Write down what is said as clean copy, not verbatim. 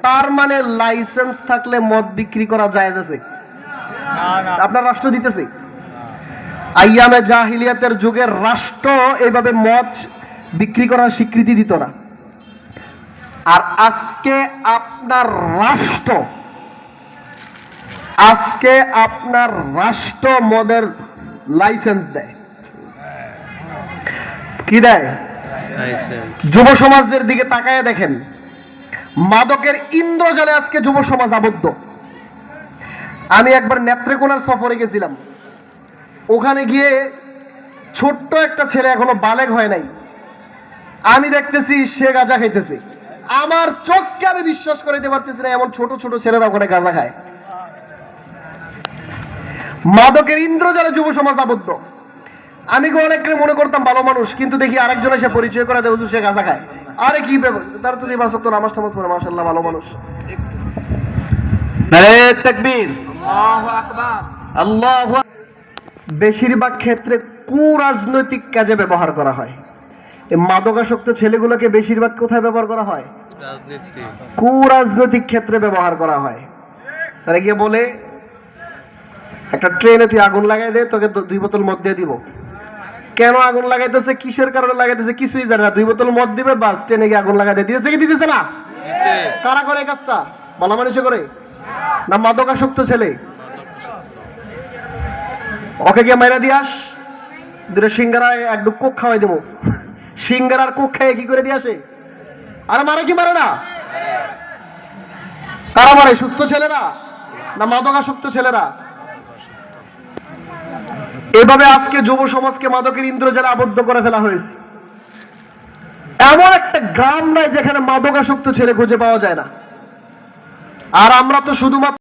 তার মানে লাইসেন্স থাকলে মদ বিক্রি করা জায়েজ আছে? আপনার রাষ্ট্র দিতেছে? আইয়ামে জাহিলিয়াতের যুগের রাষ্ট্র এইভাবে মদ বিক্রি করার স্বীকৃতি দিত না। আর আজকে আপনার রাষ্ট্র মদের লাইসেন্স দেয়। কি দেয়? যুব সমাজের দিকে তাকায় দেখেন, মাদকের ইন্দ্রজালে আজকে যুব সমাজ আবদ্ধ। আমি একবার নেত্রকোনার সফরে গেছিলাম। ওখানে গিয়ে ছোট্ট একটা ছেলে, এখনো বালেগ হয় নাই, আমি দেখতেছি সে গাঁজা খাইতেছে। আমার চোখকে আমি বিশ্বাস করে দিতে পারতেছি না, এমন ছোট ছোট ছেলেরা ওখানে গাঁজা খায়। মাদকের ইন্দ্রজালে যুব সমাজ আবদ্ধ। আমি অনেককে মনে করতাম ভালো মানুষ, কিন্তু দেখি আরেকজন এসে পরিচয় করে দেয় হুজুর সে গাঁজা খায়। আরে কি ব্যাপার, তার তো দিবাস তো নামাজ টামাজ পড়ে, মাশাআল্লাহ ভালো মানুষ। নারে তাকবীর, আল্লাহু আকবার, আল্লাহু। বেশিরভাগ ক্ষেত্রে কুরাজনৈতিক কাজে ব্যবহার করা হয়। এই মাদকাসক্ত ছেলেগুলোকে বেশিরভাগ কোথায় ব্যবহার করা হয়? কুরাজনৈতিক ক্ষেত্রে ব্যবহার করা হয়। তারা গিয়ে বলে, একটা ট্রেনে তুই আগুন লাগাই দে, তোকে 2 বোতল মদ দিয়ে দিব। কেন আগুন লাগাইতেছে, কিসের কারণে লাগাইতেছে কিছুই জানে না। 2 বোতল মদ দিবে, বাস ট্রেনে গিয়ে আগুন লাগাই দিয়েছে। কি দিতেছে না? কারা করে কাজটা? ভালো মানুষে করে না মাদকাসক্ত ছেলে? ওকে গিয়ে মাইরা দিয়ে আস, 2টা সিঙ্গারা 1 ডুব কোক খাওয়াই দেবো। সিঙ্গারার কোক খেয়ে কি করে দিয়ে আসে? আরে মারে কি মারে না? কারা মারে? সুস্থ ছেলেরা না মাদকাসক্ত ছেলেরা? এভাবে আজকে যুব সমাজকে মাদকের ইন্দ্রজালে আবদ্ধ করে ফেলা হয়েছে। এমন একটা গ্রাম নাই যেখানে মাদকাসক্ত ছেলে খুঁজে পাওয়া যায় না। আর আমরা তো শুধুমাত্র